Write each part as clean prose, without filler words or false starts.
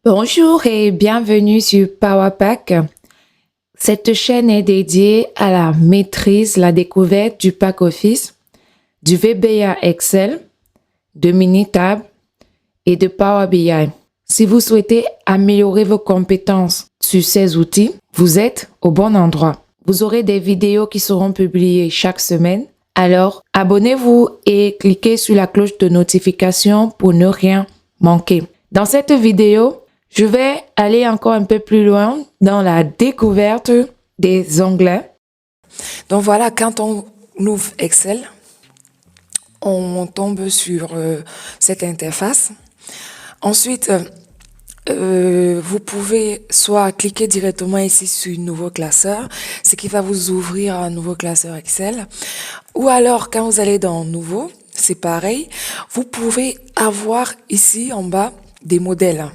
Bonjour et bienvenue sur PowerPack. Cette chaîne est dédiée à la maîtrise, la découverte du pack Office, du VBA Excel, de Minitab et de Power BI. Si vous souhaitez améliorer vos compétences sur ces outils, vous êtes au bon endroit. Vous aurez des vidéos qui seront publiées chaque semaine. Alors, abonnez-vous et cliquez sur la cloche de notification pour ne rien manquer. Dans cette vidéo, je vais aller encore un peu plus loin dans la découverte des onglets. Donc voilà, quand on ouvre Excel, on tombe sur cette interface. Ensuite, vous pouvez soit cliquer directement ici sur Nouveau classeur, ce qui va vous ouvrir un nouveau classeur Excel. Ou alors, quand vous allez dans Nouveau, c'est pareil, vous pouvez avoir ici en bas des modèles.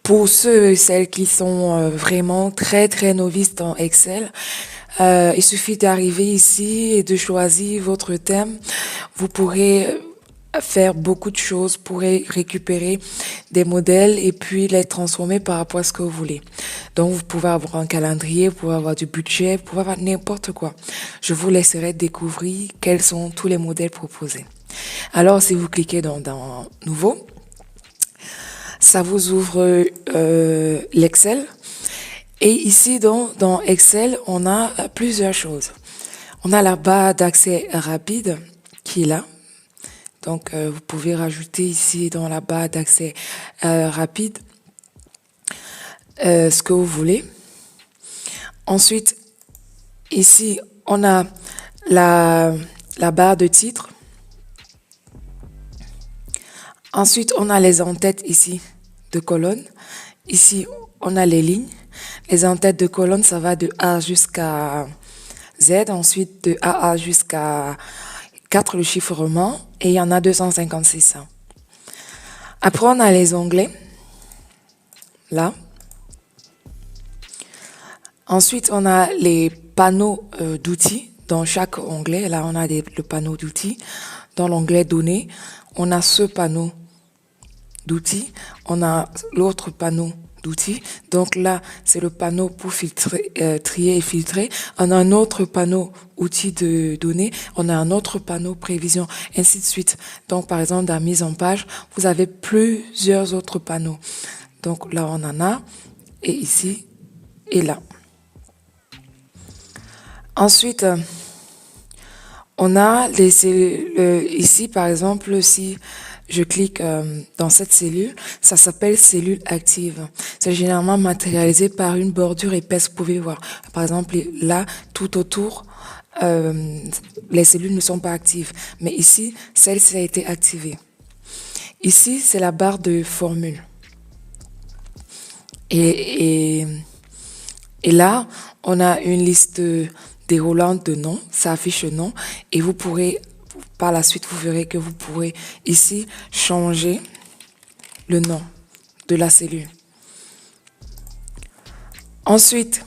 Pour ceux et celles qui sont vraiment très novices dans Excel, il suffit d'arriver ici et de choisir votre thème. Vous pourrez faire beaucoup de choses, vous pourrez récupérer des modèles et puis les transformer par rapport à ce que vous voulez. Donc vous pouvez avoir un calendrier, vous pouvez avoir du budget, vous pouvez avoir n'importe quoi. Je vous laisserai découvrir quels sont tous les modèles proposés. Alors si vous cliquez dans Nouveau, ça vous ouvre l'Excel. Et ici, dans Excel, on a plusieurs choses. On a la barre d'accès rapide qui est là. Donc, vous pouvez rajouter ici dans la barre d'accès rapide ce que vous voulez. Ensuite, ici, on a la barre de titre. Ensuite, on a les en-têtes ici de colonnes. Ici, on a les lignes. Les en-têtes de colonnes, ça va de A jusqu'à Z. Ensuite, de AA jusqu'à 4, le chiffrement. Et il y en a 256. Après, on a les onglets. Là. Ensuite, on a les panneaux d'outils. Dans chaque onglet, là, on a le panneau d'outils. Dans l'onglet Données, on a ce panneau d'outils. On a l'autre panneau d'outils. Donc là, c'est le panneau pour filtrer, trier et filtrer. On a un autre panneau outils de données. On a un autre panneau prévision, ainsi de suite. Donc, par exemple, dans la mise en page, vous avez plusieurs autres panneaux. Donc là, on en a, et ici, et là. Ensuite, on a les cellules, ici, par exemple, si je clique dans cette cellule, ça s'appelle cellule active. C'est généralement matérialisé par une bordure épaisse, vous pouvez voir. Par exemple, là, tout autour, les cellules ne sont pas actives. Mais ici, celle-ci a été activée. Ici, c'est la barre de formule. Et là, on a une liste déroulante de noms, ça affiche le nom, et vous pourrez, par la suite, vous verrez que vous pourrez ici changer le nom de la cellule. Ensuite,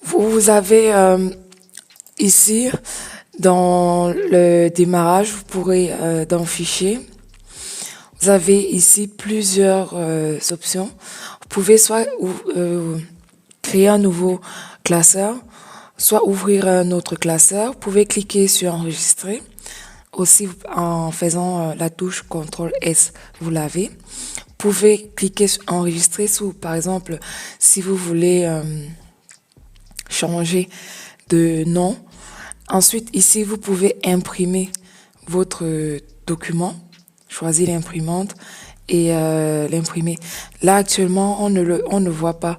vous avez ici, dans le démarrage, vous pourrez dans Fichier, vous avez ici plusieurs options. Vous pouvez soit créer un nouveau classeur, soit ouvrir un autre classeur. Vous pouvez cliquer sur Enregistrer. Aussi, en faisant la touche CTRL-S, vous l'avez. Vous pouvez cliquer sur Enregistrer sous, par exemple, si vous voulez changer de nom. Ensuite, ici, vous pouvez imprimer votre document. Choisir l'imprimante et l'imprimer. Là, actuellement, on ne voit pas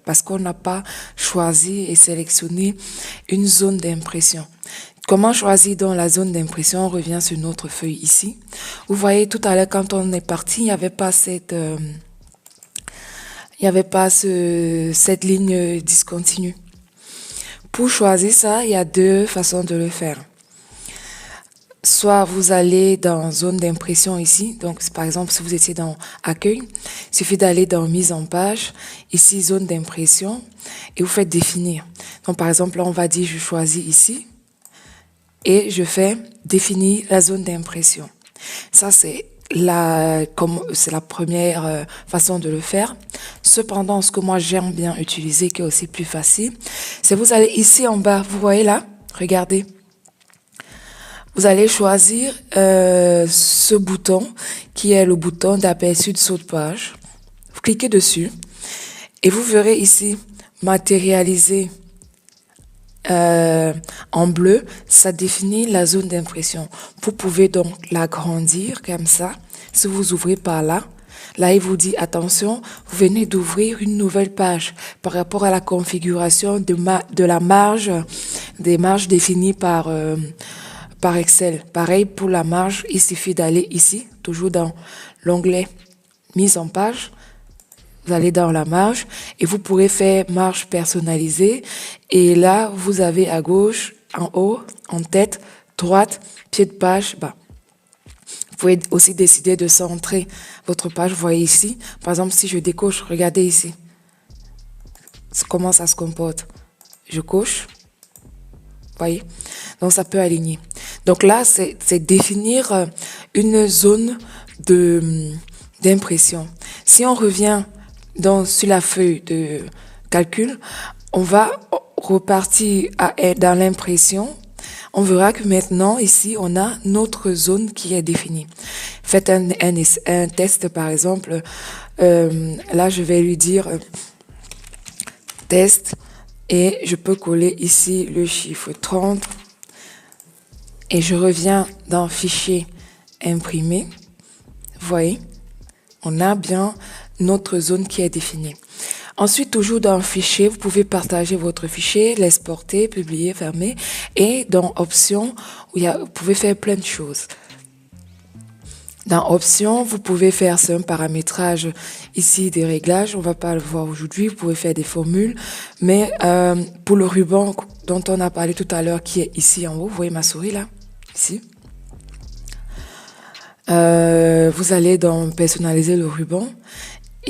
parce qu'on n'a pas choisi et sélectionné une zone d'impression. Comment choisir dans la zone d'impression? On revient sur notre feuille ici. Vous voyez, tout à l'heure, quand on est parti, il n'y avait pas cette ligne discontinue. Pour choisir ça, il y a deux façons de le faire. Soit vous allez dans zone d'impression ici, donc par exemple si vous étiez dans accueil, il suffit d'aller dans mise en page, ici zone d'impression, et vous faites définir. Donc par exemple là on va dire je choisis ici, et je fais définir la zone d'impression. Ça c'est comme c'est la première façon de le faire. Cependant, ce que moi j'aime bien utiliser, qui est aussi plus facile, c'est vous allez ici en bas, vous voyez là, regardez. Vous allez choisir ce bouton qui est le bouton d'aperçu de saut de page. Vous cliquez dessus et vous verrez ici matérialiser en bleu, ça définit la zone d'impression. Vous pouvez donc l'agrandir comme ça. Si vous ouvrez par là, là il vous dit attention, vous venez d'ouvrir une nouvelle page par rapport à la configuration de la marge, des marges définies par Excel. Pareil pour la marge, il suffit d'aller ici, toujours dans l'onglet mise en page. Vous allez dans la marge et vous pourrez faire marge personnalisée. Et là, vous avez à gauche, en haut, en tête, droite, pied de page, bas. Vous pouvez aussi décider de centrer votre page. Vous voyez ici, par exemple, si je décoche, regardez ici. Comment ça se comporte. Je coche. Vous voyez? Donc, ça peut aligner. Donc là, c'est définir une zone d'impression. Si on revient sur la feuille de calcul, on va repartir dans l'impression. On verra que maintenant, ici, on a notre zone qui est définie. Faites un test, par exemple. Là, je vais lui dire test et je peux coller ici le chiffre 30 et je reviens dans fichier imprimé. Vous voyez, on a bien notre zone qui est définie. Ensuite, toujours dans fichier, vous pouvez partager votre fichier, l'exporter, publier, fermer. Et dans options, vous pouvez faire plein de choses. Dans options, vous pouvez faire un paramétrage ici des réglages. On va pas le voir aujourd'hui. Vous pouvez faire des formules. Mais pour le ruban dont on a parlé tout à l'heure, qui est ici en haut, vous voyez ma souris là, ici. Vous allez dans personnaliser le ruban.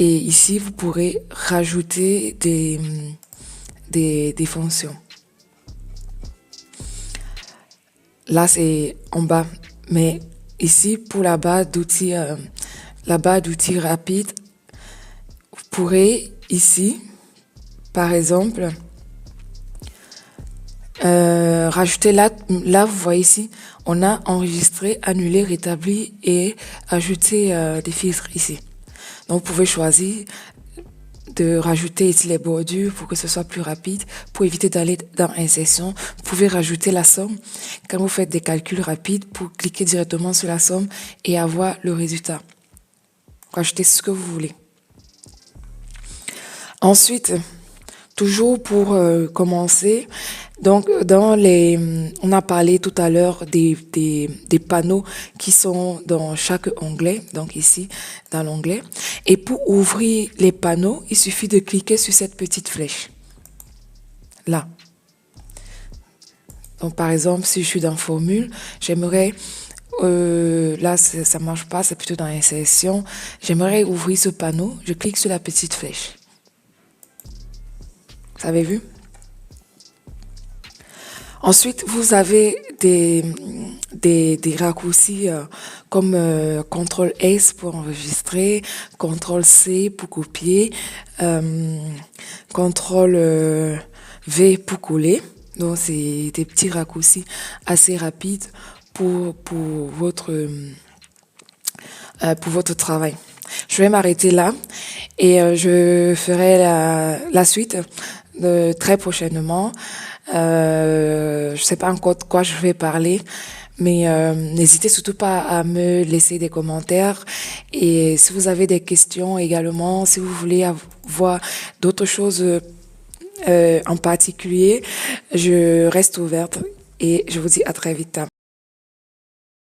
Et ici, vous pourrez rajouter des fonctions. Là, c'est en bas. Mais ici, pour la barre d'outils rapides, vous pourrez ici, par exemple, rajouter là, vous voyez ici, on a enregistré, annulé, rétabli et ajouté des filtres ici. Donc, vous pouvez choisir de rajouter ici les bordures pour que ce soit plus rapide. Pour éviter d'aller dans insertion, vous pouvez rajouter la somme. Quand vous faites des calculs rapides, pour cliquer directement sur la somme et avoir le résultat. Rajoutez ce que vous voulez. Ensuite, toujours pour commencer, donc on a parlé tout à l'heure des panneaux qui sont dans chaque onglet, donc ici dans l'onglet. Et pour ouvrir les panneaux, il suffit de cliquer sur cette petite flèche. Là. Donc par exemple, si je suis dans formule, j'aimerais, là ça marche pas, c'est plutôt dans insertion. J'aimerais ouvrir ce panneau, je clique sur la petite flèche. Vous avez vu? Ensuite, vous avez des raccourcis comme CTRL-S pour enregistrer, CTRL-C pour copier, CTRL-V pour coller. Donc, c'est des petits raccourcis assez rapides pour votre travail. Je vais m'arrêter là et je ferai la suite très prochainement. Je sais pas encore de quoi je vais parler, mais n'hésitez surtout pas à me laisser des commentaires. Et si vous avez des questions également, si vous voulez voir d'autres choses en particulier, je reste ouverte et je vous dis à très vite.